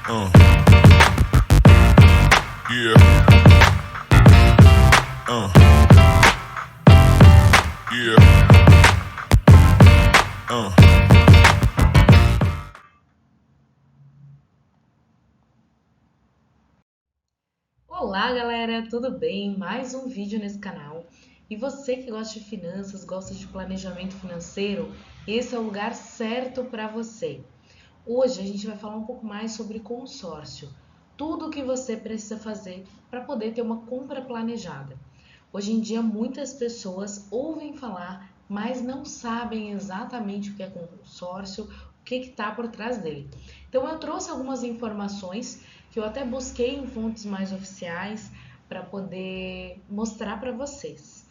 Uh, yeah. Yeah. Olá, galera, tudo bem? Mais um vídeo nesse canal. E você que gosta de finanças, gosta de planejamento financeiro, esse é o lugar certo para você. Hoje a gente vai falar um pouco mais sobre consórcio. Tudo o que você precisa fazer para poder ter uma compra planejada. Hoje em dia muitas pessoas ouvem falar, mas não sabem exatamente o que é consórcio, o que está por trás dele. Então eu trouxe algumas informações que eu até busquei em fontes mais oficiais para poder mostrar para vocês.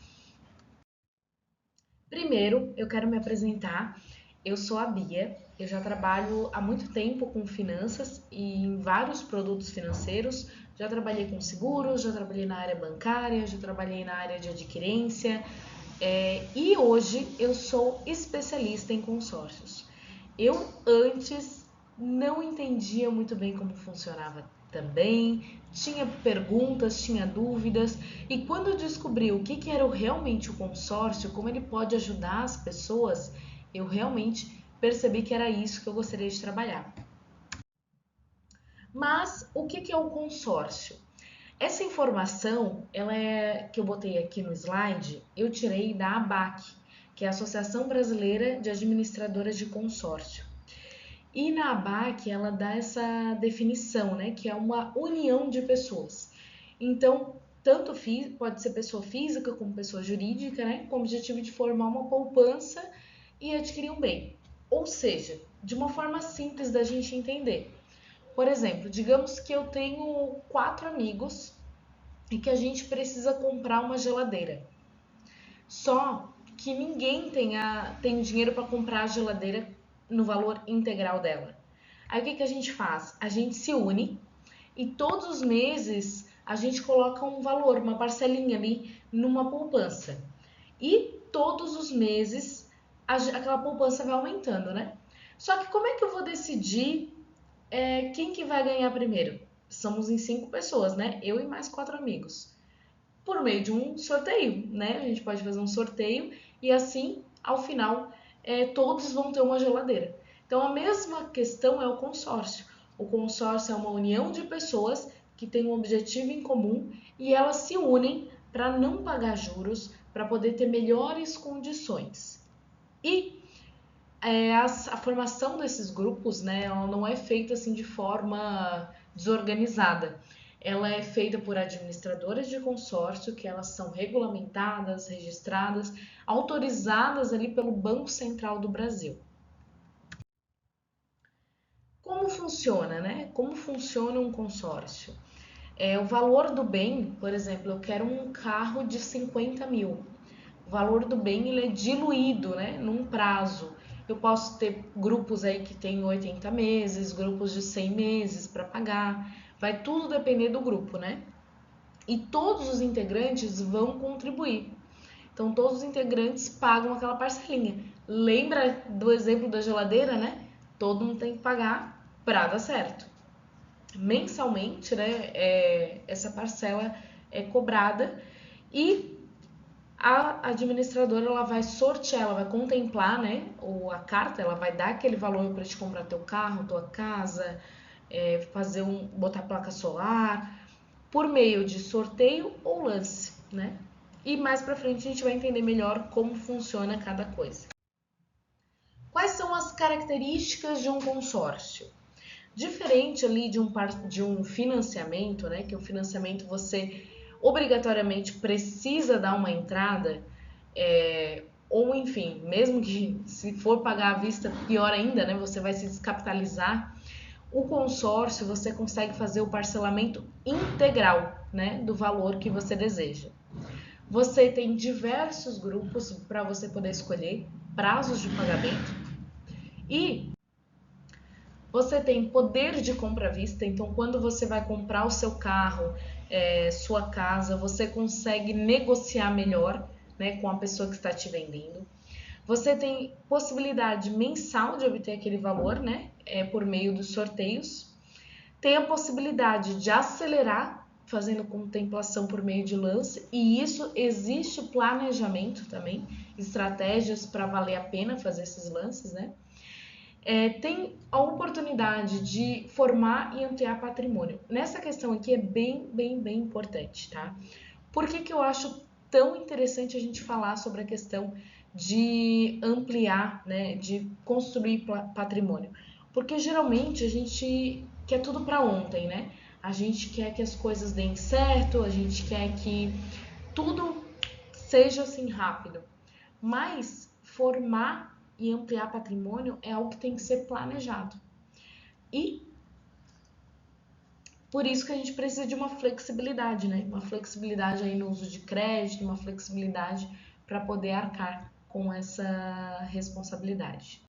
Primeiro, eu quero me apresentar. Eu sou a Bia, eu já trabalho há muito tempo com finanças e em vários produtos financeiros. Já trabalhei com seguros, já trabalhei na área bancária, já trabalhei na área de adquirência e hoje eu sou especialista em consórcios. Eu antes não entendia muito bem como funcionava também, tinha perguntas, tinha dúvidas, e quando eu descobri o que era realmente o consórcio, como ele pode ajudar as pessoas, eu realmente percebi que era isso que eu gostaria de trabalhar. Mas o que é o consórcio? Essa informação, que eu botei aqui no slide, eu tirei da ABAC, que é a Associação Brasileira de Administradoras de Consórcio. E na ABAC ela dá essa definição, né, que é uma união de pessoas. Então, tanto pode ser pessoa física como pessoa jurídica, né, com o objetivo de formar uma poupança e adquirir um bem. Ou seja, de uma forma simples da gente entender. Por exemplo, digamos que eu tenho 4 amigos e que a gente precisa comprar uma geladeira. Só que ninguém tem dinheiro para comprar a geladeira no valor integral dela. Aí o que a gente faz? A gente se une e todos os meses a gente coloca um valor, uma parcelinha ali numa poupança. E todos os meses aquela poupança vai aumentando, né? Só que como é que eu vou decidir quem que vai ganhar primeiro? Somos em 5 pessoas, né? Eu e mais 4 amigos. Por meio de um sorteio, né? A gente pode fazer um sorteio e assim, ao final, todos vão ter uma geladeira. Então, a mesma questão é o consórcio. O consórcio é uma união de pessoas que têm um objetivo em comum e elas se unem para não pagar juros, para poder ter melhores condições. E a formação desses grupos, né, ela não é feita assim de forma desorganizada. Ela é feita por administradoras de consórcio, que elas são regulamentadas, registradas, autorizadas ali pelo Banco Central do Brasil. Como funciona, né? Como funciona um consórcio? O valor do bem, por exemplo, eu quero um carro de 50 mil. O valor do bem ele é diluído, né, num prazo. Eu posso ter grupos aí que tem 80 meses, grupos de 100 meses para pagar. Vai tudo depender do grupo, né? E todos os integrantes vão contribuir. Então, todos os integrantes pagam aquela parcelinha. Lembra do exemplo da geladeira, né? Todo mundo tem que pagar para dar certo. Mensalmente, né? Essa parcela é cobrada e a administradora ela vai sortear, ela vai contemplar, né, a carta, ela vai dar aquele valor para te comprar teu carro, tua casa, botar placa solar, por meio de sorteio ou lance, né? E mais para frente a gente vai entender melhor como funciona cada coisa. Quais são as características de um consórcio? Diferente ali de um financiamento, né? Que o financiamento você obrigatoriamente precisa dar uma entrada, ou enfim, mesmo que se for pagar à vista, pior ainda, né? Você vai se descapitalizar. O consórcio você consegue fazer o parcelamento integral, né? Do valor que você deseja. Você tem diversos grupos para você poder escolher, prazos de pagamento e você tem poder de compra à vista, então quando você vai comprar o seu carro, sua casa, você consegue negociar melhor, né, com a pessoa que está te vendendo. Você tem possibilidade mensal de obter aquele valor, né, por meio dos sorteios. tem a possibilidade de acelerar fazendo contemplação por meio de lance, e isso existe planejamento também, estratégias para valer a pena fazer esses lances, né? Tem a oportunidade de formar e ampliar patrimônio. Nessa questão aqui é bem importante, tá? Por que eu acho tão interessante a gente falar sobre a questão de ampliar, né, de construir patrimônio? Porque geralmente a gente quer tudo para ontem, né? A gente quer que as coisas deem certo, a gente quer que tudo seja assim rápido. Mas formar e ampliar patrimônio é algo que tem que ser planejado. E por isso que a gente precisa de uma flexibilidade, né? Uma flexibilidade aí no uso de crédito, uma flexibilidade para poder arcar com essa responsabilidade.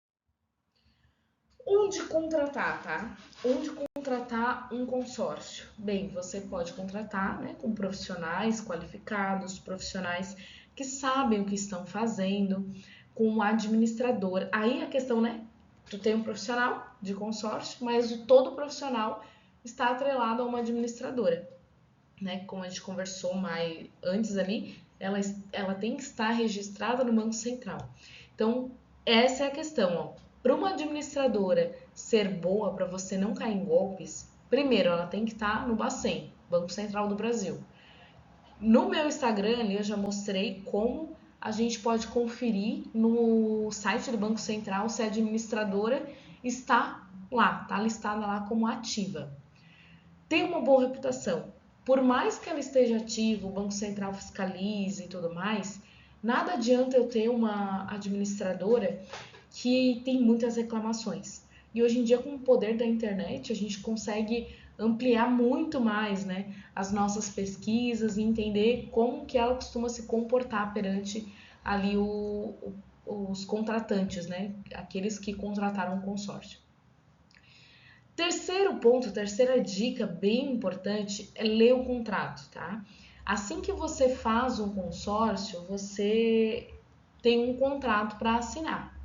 Onde contratar, tá? Onde contratar um consórcio? Bem, você pode contratar, né, com profissionais qualificados, profissionais que sabem o que estão fazendo, com um administrador. Aí a questão, né? Tu tem um profissional de consórcio, mas todo profissional está atrelado a uma administradora, né? Como a gente conversou mais antes ali, ela tem que estar registrada no Banco Central. Então, essa é a questão, ó. Para uma administradora ser boa, para você não cair em golpes, primeiro ela tem que estar no Bacen, Banco Central do Brasil. No meu Instagram ali eu já mostrei como a gente pode conferir no site do Banco Central se a administradora está lá, está listada lá como ativa. Tem uma boa reputação. Por mais que ela esteja ativa, o Banco Central fiscalize e tudo mais, nada adianta eu ter uma administradora que tem muitas reclamações. E hoje em dia, com o poder da internet, a gente consegue ampliar muito mais, né, as nossas pesquisas e entender como que ela costuma se comportar perante ali os contratantes, né, aqueles que contrataram o consórcio. Terceiro ponto, terceira dica bem importante é ler o contrato, tá? Assim que você faz um consórcio, você tem um contrato para assinar.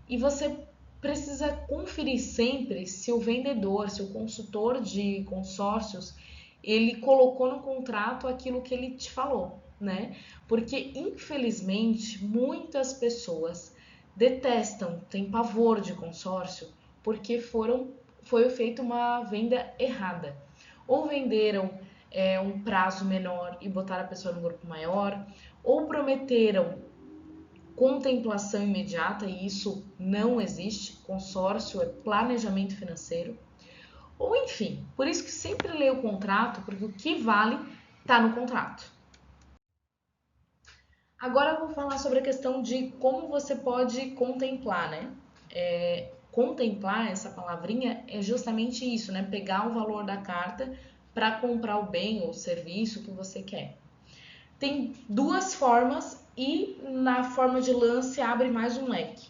E você precisa conferir sempre se o vendedor, se o consultor de consórcios, ele colocou no contrato aquilo que ele te falou, né? Porque, infelizmente, muitas pessoas detestam, têm pavor de consórcio, porque foi feita uma venda errada. Ou venderam um prazo menor e botaram a pessoa no grupo maior, ou prometeram contemplação imediata, e isso não existe. Consórcio é planejamento financeiro. Ou enfim, por isso que sempre leia o contrato, porque o que vale está no contrato. Agora eu vou falar sobre a questão de como você pode contemplar, né? Contemplar, essa palavrinha, é justamente isso, né? Pegar o valor da carta para comprar o bem ou o serviço que você quer. Tem duas formas e na forma de lance abre mais um leque.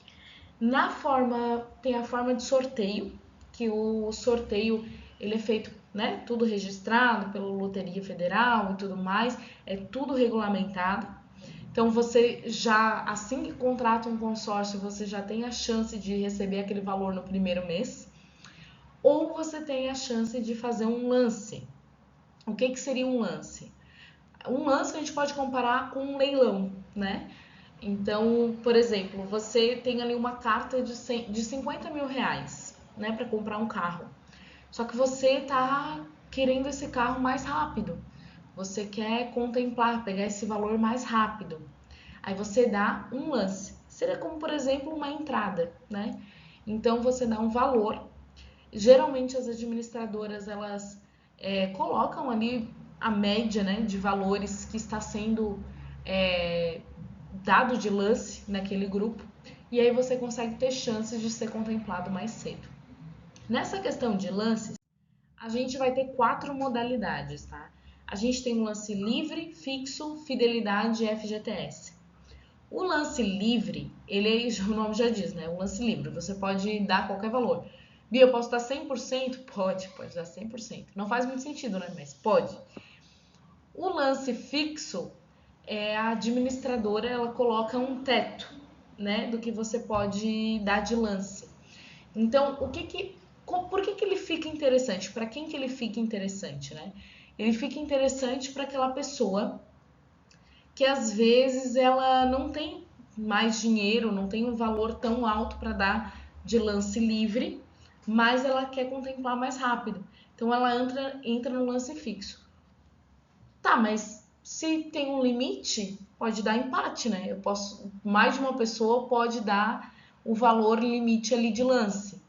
Tem a forma de sorteio, que o sorteio ele é feito, né, tudo registrado pela Loteria Federal e tudo mais, é tudo regulamentado. Então você já, assim que contrata um consórcio, você já tem a chance de receber aquele valor no primeiro mês. Ou você tem a chance de fazer um lance. O que seria um lance? Um lance que a gente pode comparar com um leilão, né? Então, por exemplo, você tem ali uma carta de 50 mil reais, né, para comprar um carro. Só que você tá querendo esse carro mais rápido. Você quer contemplar, pegar esse valor mais rápido. Aí você dá um lance. Seria como, por exemplo, uma entrada, né? Então você dá um valor. Geralmente as administradoras elas colocam ali a média, né, de valores que está sendo dado de lance naquele grupo, e aí você consegue ter chances de ser contemplado mais cedo. Nessa questão de lances, a gente vai ter 4 modalidades, tá? A gente tem o lance livre, fixo, fidelidade e FGTS. O lance livre, o nome já diz, né? O lance livre, você pode dar qualquer valor. Bia, eu posso dar 100%? Pode dar 100%. Não faz muito sentido, né? Mas pode. O lance fixo, a administradora ela coloca um teto, né, do que você pode dar de lance. Então, o que Por que ele fica interessante? Para quem que ele fica interessante, né? Ele fica interessante para aquela pessoa que às vezes ela não tem mais dinheiro, não tem um valor tão alto para dar de lance livre, mas ela quer contemplar mais rápido. Então ela entra no lance fixo. Tá, mas se tem um limite, pode dar empate, né? Mais de uma pessoa pode dar o valor limite ali de lance.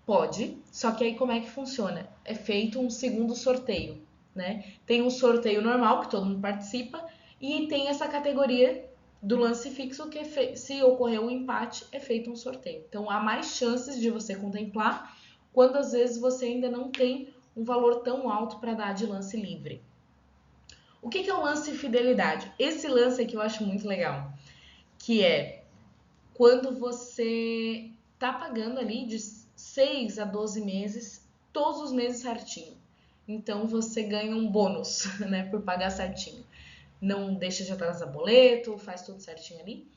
Pode, só que aí como é que funciona? É feito um segundo sorteio, né? Tem um sorteio normal, que todo mundo participa, e tem essa categoria do lance fixo, que se ocorrer um empate, é feito um sorteio. Então, há mais chances de você contemplar, quando às vezes você ainda não tem um valor tão alto para dar de lance livre. O que é o lance fidelidade? Esse lance aqui eu acho muito legal, que é quando você tá pagando ali de 6 a 12 meses, todos os meses certinho. Então você ganha um bônus, né, por pagar certinho. Não deixa de atrasar boleto, faz tudo certinho ali.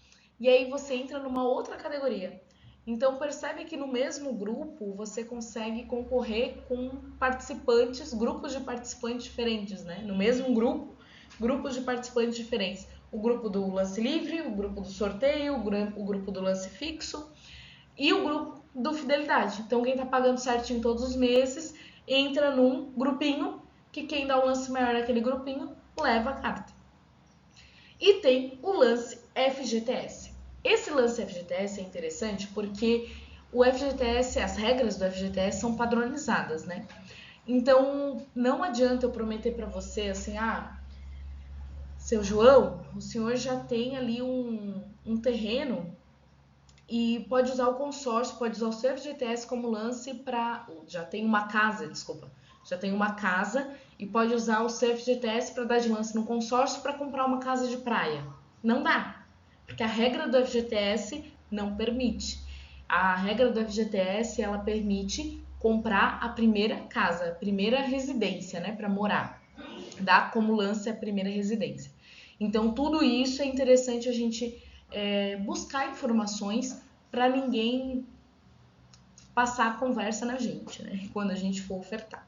E aí você entra numa outra categoria. Então percebe que no mesmo grupo você consegue concorrer com participantes, grupos de participantes diferentes, né? No mesmo grupo, grupos de participantes diferentes. O grupo do lance livre, o grupo do sorteio, o grupo do lance fixo e o grupo do fidelidade. Então quem tá pagando certinho todos os meses entra num grupinho que quem dá o lance maior naquele grupinho leva a carta. E tem o lance FGTS. Esse lance FGTS é interessante porque o FGTS, as regras do FGTS são padronizadas, né? Então, não adianta eu prometer para você assim, seu João, o senhor já tem ali um terreno e pode usar o consórcio, pode usar o seu FGTS como lance para... Já tem uma casa, desculpa. Já tem uma casa e pode usar o seu FGTS para dar de lance no consórcio para comprar uma casa de praia. Não dá, porque a regra do FGTS não permite. A regra do FGTS, ela permite comprar a primeira casa, a primeira residência, né, para morar. Dá como lance a primeira residência. Então, tudo isso é interessante a gente buscar informações para ninguém passar a conversa na gente, né, quando a gente for ofertar.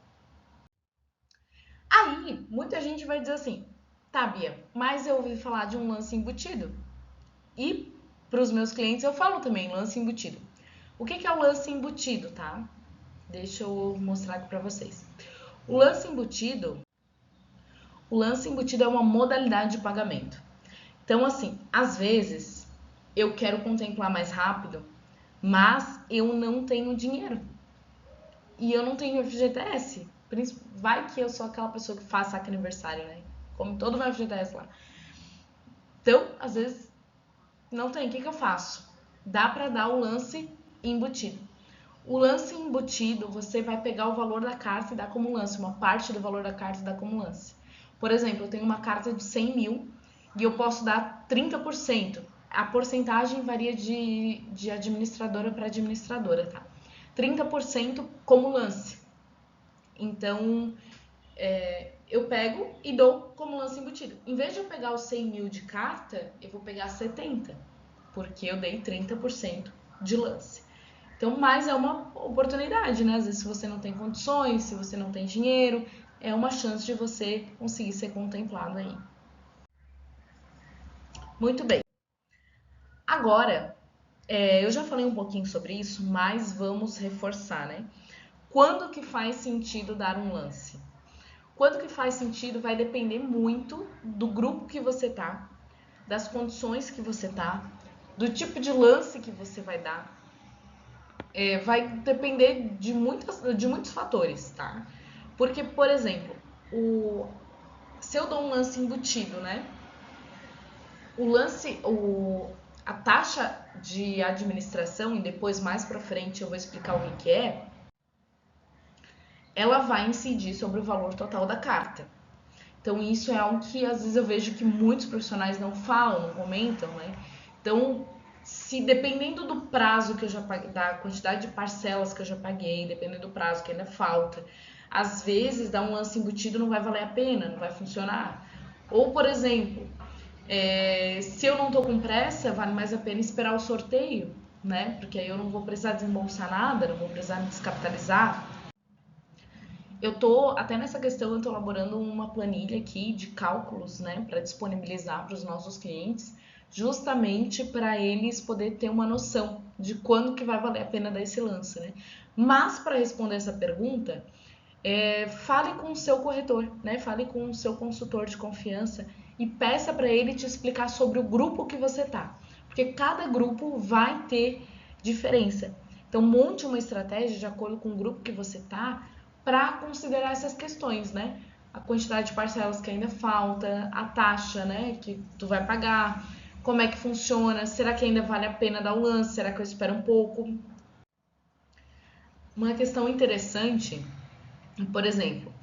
Aí, muita gente vai dizer assim, tá, Bia, mas eu ouvi falar de um lance embutido. E para os meus clientes eu falo também lance embutido. O que é o lance embutido, tá? Deixa eu mostrar aqui para vocês. O lance embutido é uma modalidade de pagamento. Então, assim, às vezes eu quero contemplar mais rápido, mas eu não tenho dinheiro. E eu não tenho FGTS. Vai que eu sou aquela pessoa que faz saque aniversário, né? Come todo o meu FGTS lá. Então, às vezes, não tem. O que eu faço? Dá para dar o lance embutido. O lance embutido, você vai pegar o valor da carta e dar como lance. Uma parte do valor da carta e dar como lance. Por exemplo, eu tenho uma carta de 100 mil e eu posso dar 30%. A porcentagem varia de administradora para administradora, tá? 30% como lance. Então, eu pego e dou como lance embutido. Em vez de eu pegar os 100 mil de carta, eu vou pegar 70, porque eu dei 30% de lance. Então, mas é uma oportunidade, né? Às vezes, se você não tem condições, se você não tem dinheiro, é uma chance de você conseguir ser contemplado aí. Muito bem. Agora, eu já falei um pouquinho sobre isso, mas vamos reforçar, né? Quando que faz sentido dar um lance? Quando que faz sentido vai depender muito do grupo que você tá, das condições que você tá, do tipo de lance que você vai dar. Vai depender de muitos fatores, tá? Porque, por exemplo, se eu dou um lance embutido, né? A taxa de administração, e depois mais pra frente eu vou explicar o que é, ela vai incidir sobre o valor total da carta. Então, isso é algo que às vezes eu vejo que muitos profissionais não falam, não comentam, né? Então, se dependendo do prazo que eu já paguei, da quantidade de parcelas que eu já paguei, dependendo do prazo que ainda falta, às vezes dar um lance embutido não vai valer a pena, não vai funcionar. Ou, por exemplo, se eu não tô com pressa, vale mais a pena esperar o sorteio. né? Porque aí eu não vou precisar desembolsar nada, não vou precisar me descapitalizar. Eu tô, até nessa questão, eu tô elaborando uma planilha aqui de cálculos, né, para disponibilizar para os nossos clientes, justamente para eles poder ter uma noção de quando que vai valer a pena dar esse lance, né? Mas para responder essa pergunta, fale com o seu corretor, né? Fale com o seu consultor de confiança e peça para ele te explicar sobre o grupo que você tá, porque cada grupo vai ter diferença. Então monte uma estratégia de acordo com o grupo que você tá para considerar essas questões, né? A quantidade de parcelas que ainda falta, a taxa, né, que tu vai pagar, como é que funciona, será que ainda vale a pena dar o lance, será que eu espero um pouco? Uma questão interessante, por exemplo,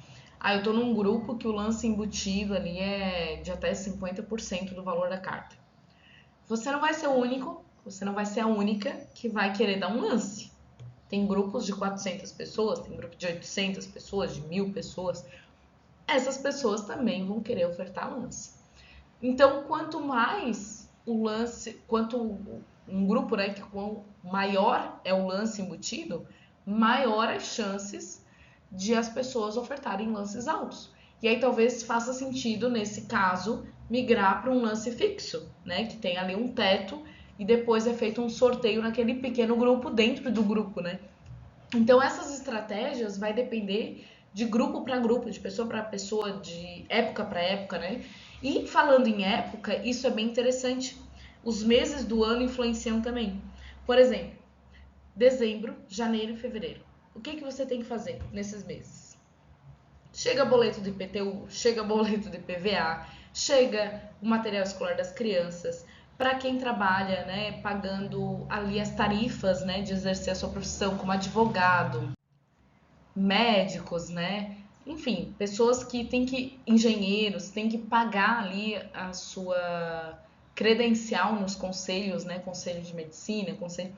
eu tô num grupo que o lance embutido ali é de até 50% do valor da carta. Você não vai ser o único, você não vai ser a única que vai querer dar um lance. Tem grupos de 400 pessoas, tem grupo de 800 pessoas, de 1.000 pessoas. Essas pessoas também vão querer ofertar lance. Então, quanto mais o lance, quanto um grupo, né, que maior é o lance embutido, maior as chances de as pessoas ofertarem lances altos. E aí talvez faça sentido, nesse caso, migrar para um lance fixo, né, que tem ali um teto e depois é feito um sorteio naquele pequeno grupo dentro do grupo, né? Então essas estratégias vai depender de grupo para grupo, de pessoa para pessoa, de época para época, né? E falando em época, isso é bem interessante. Os meses do ano influenciam também. Por exemplo, dezembro, janeiro e fevereiro. O que você tem que fazer nesses meses? Chega boleto do IPTU, chega boleto do IPVA, chega o material escolar das crianças, para quem trabalha, né, pagando ali as tarifas, né, de exercer a sua profissão como advogado, médicos, né, enfim, pessoas que têm que, engenheiros, têm que pagar ali a sua credencial nos conselhos, né, conselho de medicina, conselho,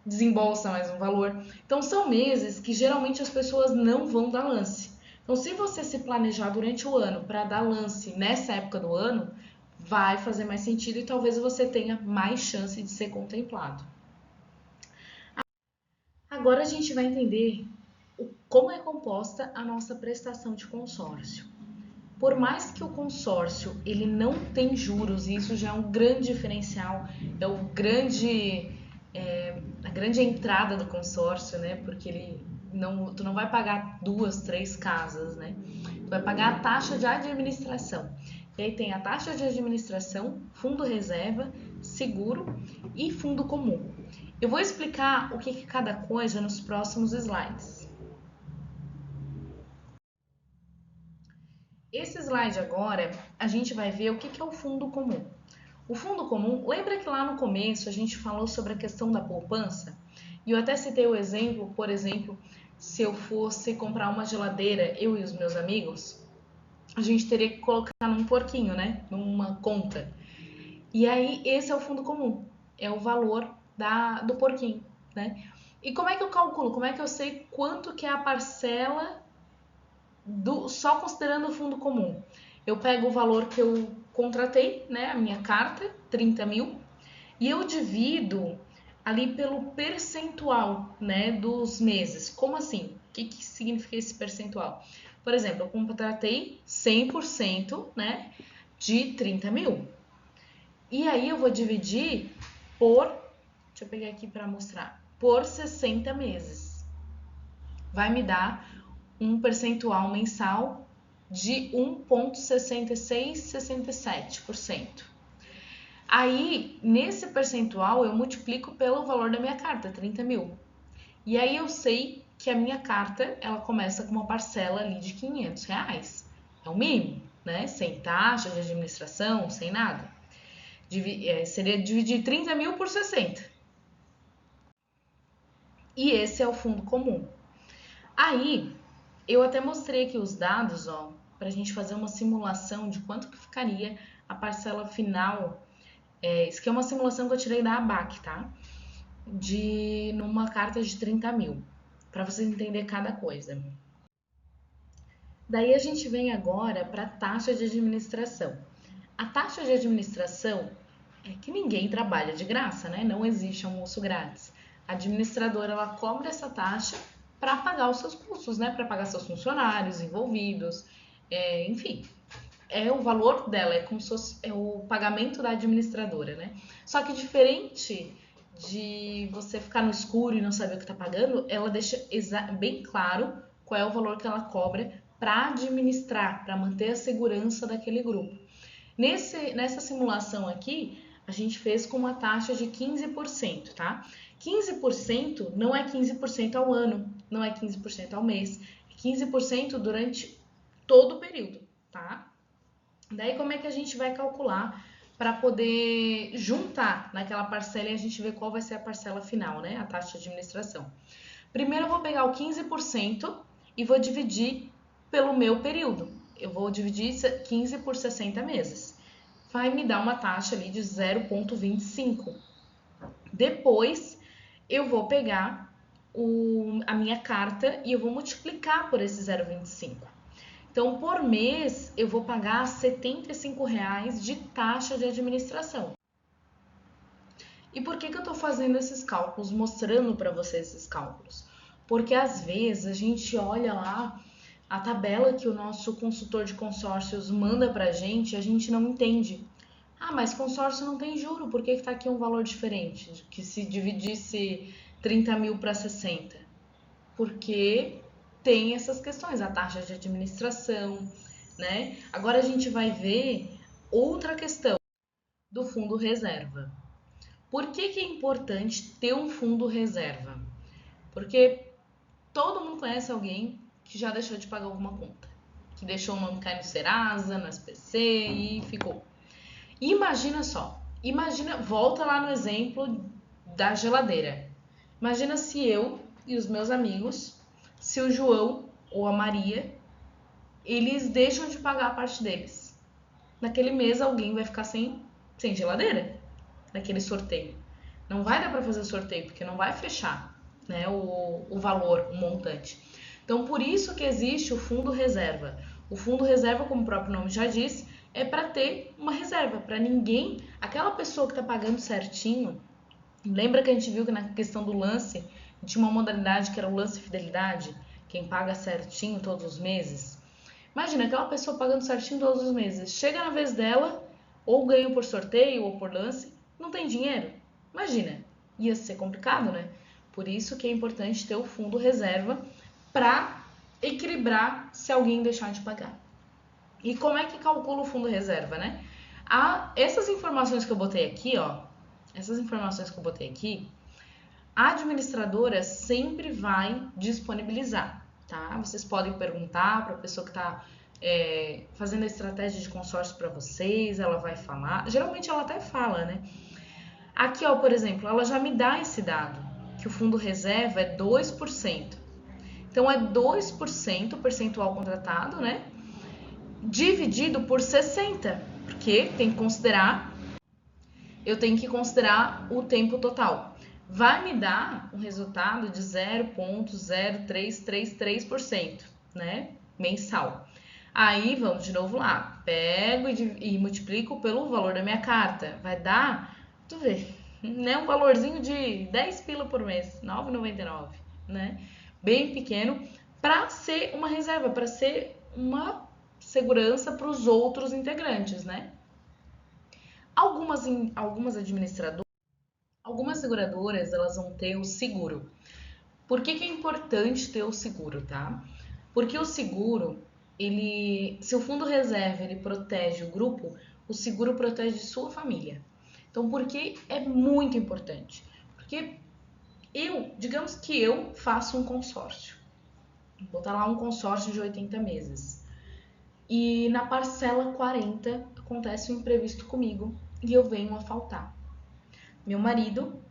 desembolsa mais um valor. Então são meses que geralmente as pessoas não vão dar lance. Então se você se planejar durante o ano para dar lance nessa época do ano, vai fazer mais sentido e talvez você tenha mais chance de ser contemplado. Agora a gente vai entender como é composta a nossa prestação de consórcio. Por mais que o consórcio ele não tem juros, e isso já é um grande diferencial, é o grande a grande entrada do consórcio, né? Porque tu não vai pagar 2, 3 casas, né? Tu vai pagar a taxa de administração. E aí tem a taxa de administração, fundo reserva, seguro e fundo comum. Eu vou explicar o que é cada coisa nos próximos slides. Esse slide agora, a gente vai ver o que é o fundo comum. O fundo comum, lembra que lá no começo a gente falou sobre a questão da poupança? E eu até citei o exemplo, por exemplo, se eu fosse comprar uma geladeira, eu e os meus amigos, a gente teria que colocar num porquinho, né? Numa conta. E aí, esse é o fundo comum, é o valor do porquinho, né? E como é que eu calculo? Como é que eu sei quanto que é a parcela só considerando o fundo comum? Eu pego o valor que eu contratei, né? A minha carta, 30 mil, e eu divido ali pelo percentual, né, dos meses. Como assim? O que significa esse percentual? Por exemplo, eu contratei 100%, né, de 30 mil. E aí eu vou dividir deixa eu pegar aqui para mostrar, por 60 meses. Vai me dar um percentual mensal de 1,6667%. Aí, nesse percentual, eu multiplico pelo valor da minha carta, 30 mil. E aí eu sei que a minha carta, ela começa com uma parcela ali de R$ 500. É o mínimo, né? Sem taxa de administração, sem nada. Seria dividir 30 mil por 60. E esse é o fundo comum. Aí, eu até mostrei aqui os dados, ó, para a gente fazer uma simulação de quanto que ficaria a parcela final. Isso aqui é uma simulação que eu tirei da ABAC, tá? Numa carta de 30 mil, para vocês entenderem cada coisa. Daí a gente vem agora para a taxa de administração. A taxa de administração é que ninguém trabalha de graça, né? Não existe almoço grátis. A administradora, ela cobra essa taxa para pagar os seus custos, né? Para pagar seus funcionários envolvidos, enfim. É o valor dela, é como se fosse, é o pagamento da administradora, né? Só que diferente de você ficar no escuro e não saber o que está pagando, ela deixa bem claro qual é o valor que ela cobra para administrar, para manter a segurança daquele grupo. Nessa simulação aqui, a gente fez com uma taxa de 15%, tá? 15% não é 15% ao ano, não é 15% ao mês, é 15% durante todo o período, tá? Daí como é que a gente vai calcular para poder juntar naquela parcela e a gente ver qual vai ser a parcela final, né? A taxa de administração. Primeiro eu vou pegar o 15% e vou dividir pelo meu período. Eu vou dividir 15 por 60 meses. Vai me dar uma taxa ali de 0,25. Depois eu vou pegar a minha carta e eu vou multiplicar por esse 0,25. Então, por mês, eu vou pagar R$ 75,00 de taxa de administração. E por que eu estou fazendo esses cálculos, mostrando para vocês esses cálculos? Porque às vezes a gente olha lá a tabela que o nosso consultor de consórcios manda para a gente não entende. Ah, mas consórcio não tem juro, por que está aqui um valor diferente? Que se dividisse 30 mil para 60? Porque tem essas questões, a taxa de administração, né? Agora a gente vai ver outra questão do fundo reserva. Por que é importante ter um fundo reserva? Porque todo mundo conhece alguém que já deixou de pagar alguma conta, que deixou o nome cair no Serasa, no SPC e ficou. Imagina só, volta lá no exemplo da geladeira. Imagina se eu e os meus amigos, se o João ou a Maria, eles deixam de pagar a parte deles. Naquele mês alguém vai ficar sem geladeira, naquele sorteio. Não vai dar para fazer sorteio, porque não vai fechar, né, o valor, o montante. Então, por isso que existe o fundo reserva. O fundo reserva, como o próprio nome já diz, é para ter uma reserva, para ninguém, aquela pessoa que está pagando certinho. Lembra que a gente viu que na questão do lance tinha uma modalidade que era o lance fidelidade, quem paga certinho todos os meses? Imagina aquela pessoa pagando certinho todos os meses, chega na vez dela, ou ganha por sorteio ou por lance, não tem dinheiro. Imagina, ia ser complicado, né? Por isso que é importante ter o fundo reserva para equilibrar se alguém deixar de pagar. E como é que calcula o fundo reserva, né? Essas informações que eu botei aqui, ó, a administradora sempre vai disponibilizar, tá? Vocês podem perguntar para a pessoa que está fazendo a estratégia de consórcio para vocês, ela vai falar. Geralmente ela até fala, né? Aqui, ó, por exemplo, ela já me dá esse dado, que o fundo reserva é 2%. Então, é 2% percentual contratado, né? Dividido por 60, porque eu tenho que considerar o tempo total. Vai me dar um resultado de 0,0333%, né? Mensal. Aí, vamos de novo lá. Pego e multiplico pelo valor da minha carta. Vai dar, tu vê, né? Um valorzinho de 10 pila por mês, R$ 9,99, né? Bem pequeno, para ser uma reserva, para ser uma segurança para os outros integrantes, né? Algumas seguradoras, elas vão ter o seguro. Por que é importante ter o seguro, tá? Porque o seguro, se o fundo reserva, ele protege o grupo, o seguro protege sua família. Então, por que é muito importante? Porque digamos que eu faço um consórcio. Vou botar lá um consórcio de 80 meses. E na parcela 40 acontece um imprevisto comigo e eu venho a faltar. Meu marido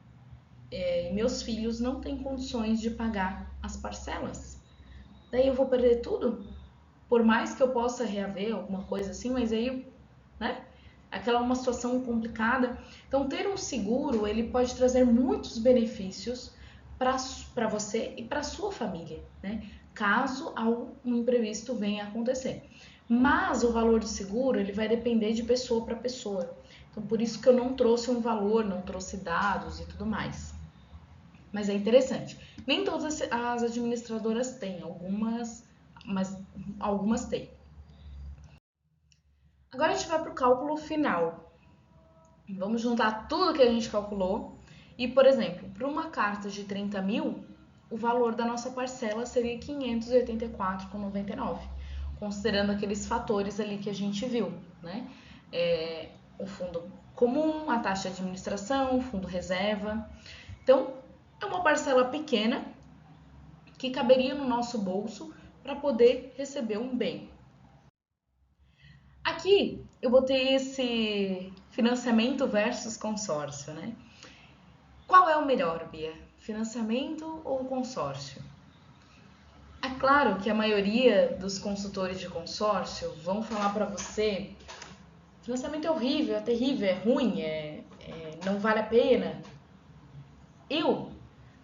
e meus filhos não têm condições de pagar as parcelas. Daí eu vou perder tudo? Por mais que eu possa reaver alguma coisa assim, mas aí, né? Aquela é uma situação complicada. Então, ter um seguro, ele pode trazer muitos benefícios para você e para sua família, né? Caso um imprevisto venha a acontecer. Mas o valor do seguro, ele vai depender de pessoa para pessoa. Então, por isso que eu não trouxe um valor, não trouxe dados e tudo mais. Mas é interessante. Nem todas as administradoras têm, mas algumas têm. Agora a gente vai para o cálculo final. Vamos juntar tudo que a gente calculou. E, por exemplo, para uma carta de 30 mil, o valor da nossa parcela seria 584,99, considerando aqueles fatores ali que a gente viu, né? O fundo comum, a taxa de administração, o fundo reserva. Então, é uma parcela pequena que caberia no nosso bolso para poder receber um bem. Aqui eu botei esse financiamento versus consórcio, né? Qual é o melhor, Bia? Financiamento ou consórcio? É claro que a maioria dos consultores de consórcio vão falar para você: financiamento é horrível, é terrível, é ruim, não vale a pena. Eu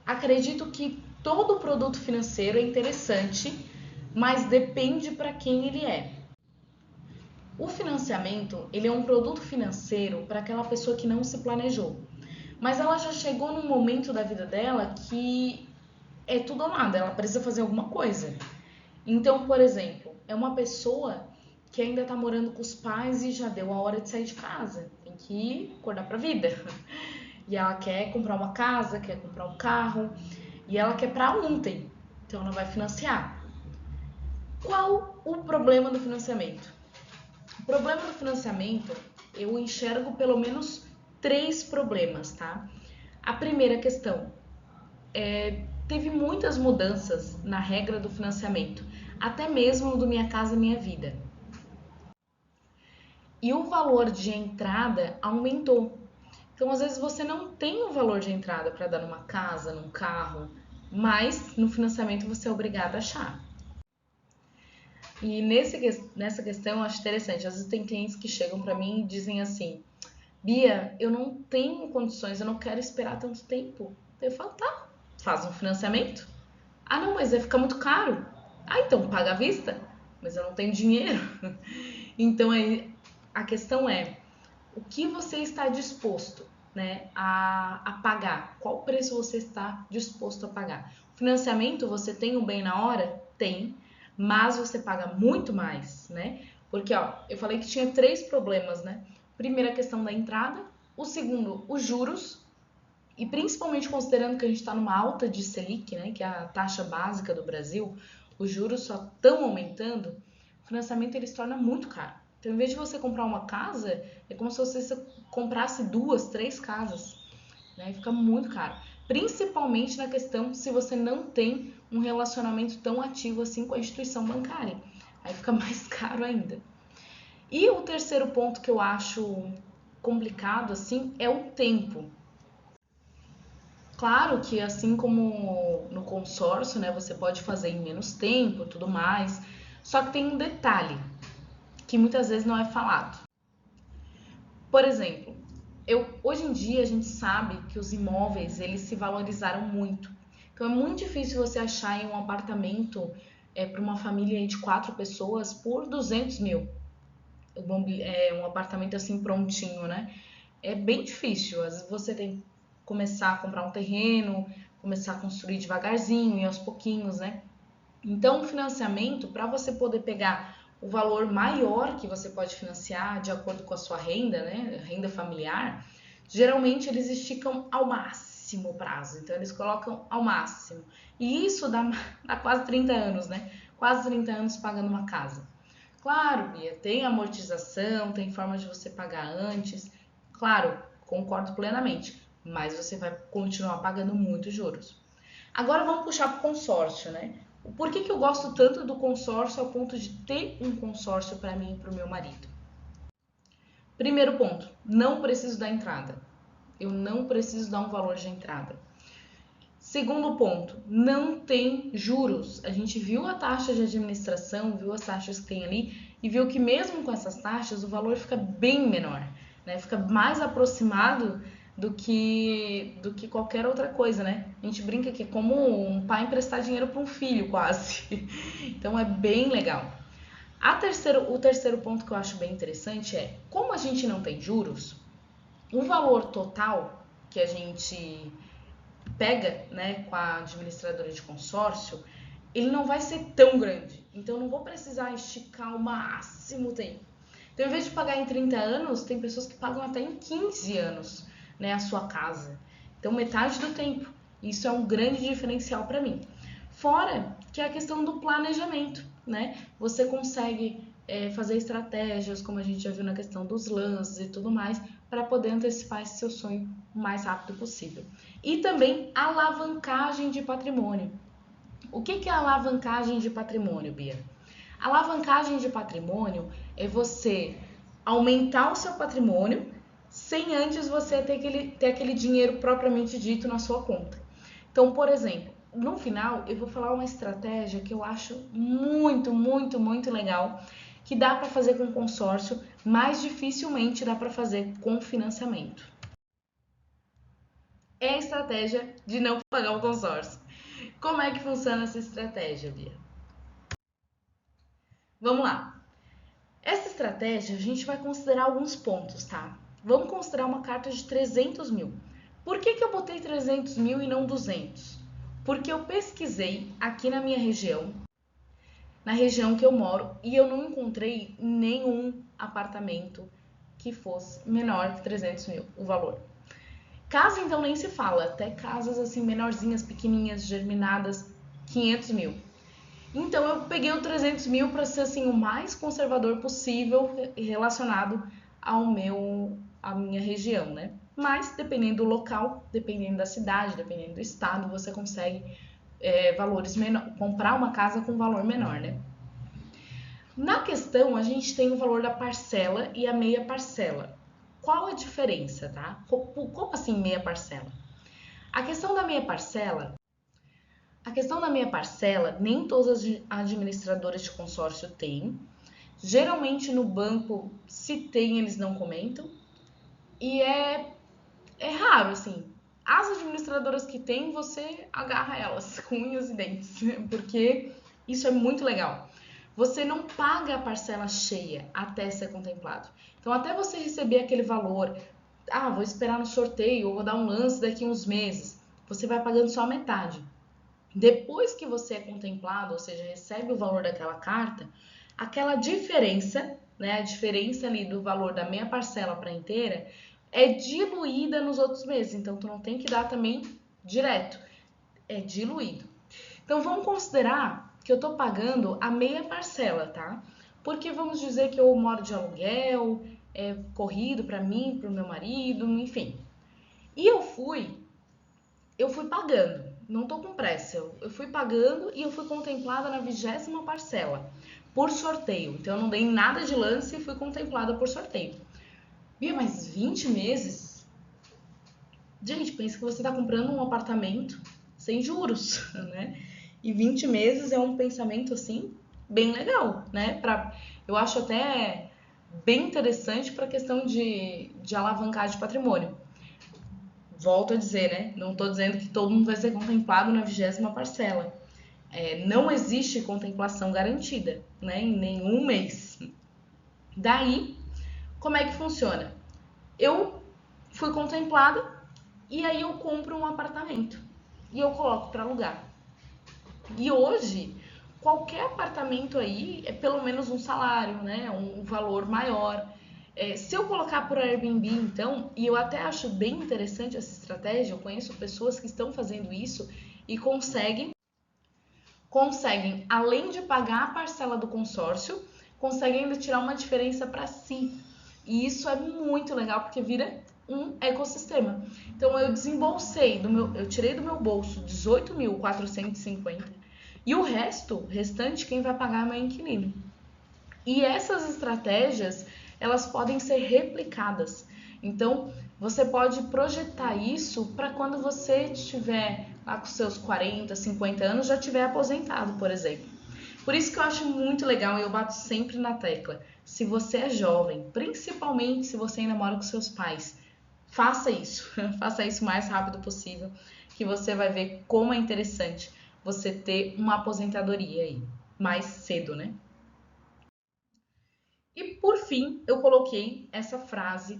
acredito que todo produto financeiro é interessante, mas depende para quem ele é. O financiamento, ele é um produto financeiro para aquela pessoa que não se planejou, mas ela já chegou num momento da vida dela que é tudo ou nada, ela precisa fazer alguma coisa. Então, por exemplo, é uma pessoa que ainda está morando com os pais e já deu a hora de sair de casa, tem que acordar para a vida. E ela quer comprar uma casa, quer comprar um carro, e ela quer para ontem, então ela vai financiar. Qual o problema do financiamento? O problema do financiamento, eu enxergo pelo menos 3 problemas, tá? A primeira questão, teve muitas mudanças na regra do financiamento, até mesmo do Minha Casa Minha Vida. E o valor de entrada aumentou. Então, às vezes, você não tem o valor de entrada para dar numa casa, num carro, mas no financiamento você é obrigado a achar. E nessa questão eu acho interessante. Às vezes tem clientes que chegam para mim e dizem assim: Bia, eu não tenho condições, eu não quero esperar tanto tempo. Eu falo: tá, faz um financiamento. Ah, não, mas vai ficar muito caro. Ah, então paga à vista. Mas eu não tenho dinheiro. Então a questão é: o que você está disposto, né, a pagar? Qual preço você está disposto a pagar? O financiamento, você tem um bem na hora? Tem, mas você paga muito mais, né? Porque, ó, eu falei que tinha 3 problemas, né? Primeiro, a questão da entrada. O segundo, os juros. E principalmente considerando que a gente está numa alta de Selic, né, que é a taxa básica do Brasil, os juros só estão aumentando, o financiamento ele se torna muito caro. Então, em vez de você comprar uma casa, é como se você comprasse 2, 3 casas, né? Fica muito caro. Principalmente na questão se você não tem um relacionamento tão ativo assim com a instituição bancária. Aí fica mais caro ainda. E o terceiro ponto que eu acho complicado assim é o tempo. Claro que assim como no consórcio, né, você pode fazer em menos tempo, tudo mais. Só que tem um detalhe que muitas vezes não é falado. Por exemplo, hoje em dia a gente sabe que os imóveis eles se valorizaram muito. Então é muito difícil você achar em um apartamento para uma família de 4 pessoas por 200 mil. Um apartamento assim prontinho, né? É bem difícil. Às vezes você tem que começar a comprar um terreno, começar a construir devagarzinho e aos pouquinhos, né? Então, o financiamento, para você poder pegar o valor maior que você pode financiar de acordo com a sua renda, né? Renda familiar, geralmente eles esticam ao máximo o prazo. Então, eles colocam ao máximo. E isso dá quase 30 anos, né? Quase 30 anos pagando uma casa. Claro, Bia, tem amortização, tem forma de você pagar antes. Claro, concordo plenamente, mas você vai continuar pagando muitos juros. Agora vamos puxar para o consórcio, né? Por que eu gosto tanto do consórcio ao ponto de ter um consórcio para mim e para o meu marido? Primeiro ponto, não preciso da entrada. Eu não preciso dar um valor de entrada. Segundo ponto, não tem juros. A gente viu a taxa de administração, viu as taxas que tem ali e viu que mesmo com essas taxas o valor fica bem menor, né? Fica mais aproximado do que qualquer outra coisa, né? A gente brinca que é como um pai emprestar dinheiro para um filho, quase. Então é bem legal. O terceiro ponto que eu acho bem interessante é, como a gente não tem juros, o valor total que a gente pega, né, com a administradora de consórcio, ele não vai ser tão grande. Então, eu não vou precisar esticar o máximo tempo. Então, em vez de pagar em 30 anos, tem pessoas que pagam até em 15 anos, né, a sua casa. Então, metade do tempo. Isso é um grande diferencial para mim. Fora que é a questão do planejamento, né? Você consegue fazer estratégias, como a gente já viu na questão dos lances e tudo mais, para poder antecipar esse seu sonho o mais rápido possível. E também alavancagem de patrimônio. O que é alavancagem de patrimônio, Bia? Alavancagem de patrimônio é você aumentar o seu patrimônio sem antes você ter aquele dinheiro propriamente dito na sua conta. Então, por exemplo, no final eu vou falar uma estratégia que eu acho muito, muito, muito legal, que dá para fazer com consórcio, mas dificilmente dá para fazer com financiamento. É a estratégia de não pagar o consórcio. Como é que funciona essa estratégia, Bia? Vamos lá. Essa estratégia a gente vai considerar alguns pontos, tá? Vamos considerar uma carta de 300 mil. Por que eu botei 300 mil e não 200? Porque eu pesquisei aqui na minha região, na região que eu moro, e eu não encontrei nenhum apartamento que fosse menor que 300 mil, o valor. Casa, então, nem se fala, até casas assim menorzinhas, pequenininhas, germinadas, 500 mil. Então, eu peguei o 300 mil para ser assim, o mais conservador possível relacionado à minha região, né? Mas, dependendo do local, dependendo da cidade, dependendo do estado, você consegue valores menor, comprar uma casa com valor menor, né? Na questão, a gente tem o valor da parcela e a meia parcela. Qual a diferença, tá? Como assim meia parcela? A questão da meia parcela, nem todas as administradoras de consórcio têm. Geralmente no banco, se tem, eles não comentam. E é raro, assim. As administradoras que tem, você agarra elas com unhas e dentes, porque isso é muito legal. Você não paga a parcela cheia até ser contemplado. Então, até você receber aquele valor, vou esperar no sorteio ou vou dar um lance daqui uns meses, você vai pagando só a metade. Depois que você é contemplado, ou seja, recebe o valor daquela carta, aquela diferença, né, a diferença ali do valor da meia parcela para inteira, é diluída nos outros meses. Então, tu não tem que dar também direto, é diluído. Então, vamos considerar que eu estou pagando a meia parcela, tá? Porque vamos dizer que eu moro de aluguel, é corrido para mim, para o meu marido, enfim. E eu fui pagando, não tô com pressa. Eu fui pagando e eu fui contemplada na 20ª parcela, por sorteio. Então eu não dei nada de lance e fui contemplada por sorteio. Bia, mas 20 meses? Gente, pensa que você tá comprando um apartamento sem juros, né? E 20 meses é um pensamento, assim, bem legal, né? Eu acho até bem interessante para a questão de alavancar de patrimônio. Volto a dizer, né? Não estou dizendo que todo mundo vai ser contemplado na 20ª parcela. Não existe contemplação garantida, né? Em nenhum mês. Daí, como é que funciona? Eu fui contemplada e aí eu compro um apartamento e eu coloco para alugar. E hoje, qualquer apartamento aí é pelo menos um salário, né? Um valor maior. Se eu colocar por Airbnb, então, e eu até acho bem interessante essa estratégia, eu conheço pessoas que estão fazendo isso e conseguem, além de pagar a parcela do consórcio, conseguem ainda tirar uma diferença para si. E isso é muito legal porque vira um ecossistema. Então eu desembolsei eu tirei do meu bolso 18.450 e o restante quem vai pagar é meu inquilino. E essas estratégias, elas podem ser replicadas. Então, você pode projetar isso para quando você estiver lá com seus 40, 50 anos, já estiver aposentado, por exemplo. Por isso que eu acho muito legal e eu bato sempre na tecla. Se você é jovem, principalmente se você ainda mora com seus pais, faça isso. Faça isso o mais rápido possível, que você vai ver como é interessante você ter uma aposentadoria aí, mais cedo, né? E por fim, eu coloquei essa frase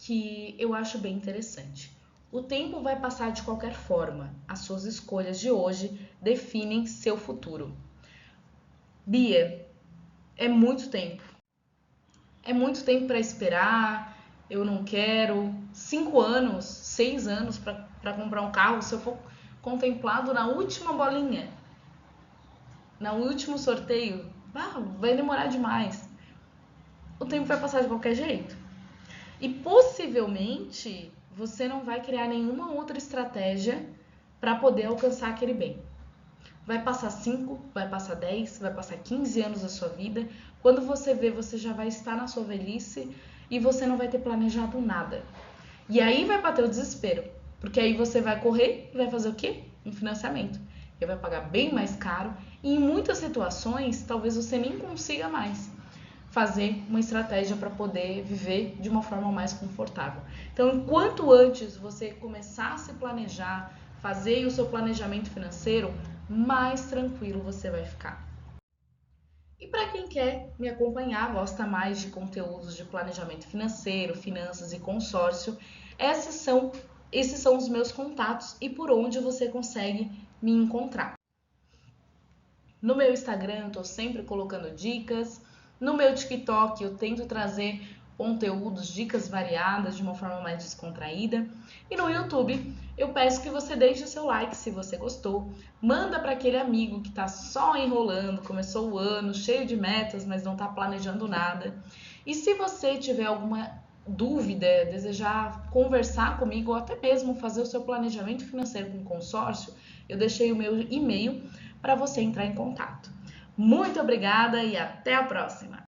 que eu acho bem interessante. O tempo vai passar de qualquer forma. As suas escolhas de hoje definem seu futuro. Bia, é muito tempo. É muito tempo para esperar. Eu não quero 5 anos, 6 anos para comprar um carro. Se eu for contemplado na última bolinha, no último sorteio, vai demorar demais. O tempo vai passar de qualquer jeito. E possivelmente você não vai criar nenhuma outra estratégia para poder alcançar aquele bem. Vai passar 5, vai passar 10, vai passar 15 anos da sua vida. Quando você vê, você já vai estar na sua velhice e você não vai ter planejado nada. E aí vai bater o desespero, porque aí você vai correr e vai fazer o quê? Um financiamento. E vai pagar bem mais caro e em muitas situações talvez você nem consiga mais fazer uma estratégia para poder viver de uma forma mais confortável. Então, enquanto antes você começar a se planejar, fazer o seu planejamento financeiro, mais tranquilo você vai ficar. E para quem quer me acompanhar, gosta mais de conteúdos de planejamento financeiro, finanças e consórcio, esses são os meus contatos e por onde você consegue me encontrar. No meu Instagram eu estou sempre colocando dicas, no meu TikTok eu tento trazer conteúdos, dicas variadas de uma forma mais descontraída. E no YouTube eu peço que você deixe o seu like se você gostou, manda para aquele amigo que está só enrolando, começou o ano cheio de metas, mas não está planejando nada. E se você tiver alguma dúvida, desejar conversar comigo ou até mesmo fazer o seu planejamento financeiro com consórcio, eu deixei o meu e-mail para você entrar em contato. Muito obrigada e até a próxima!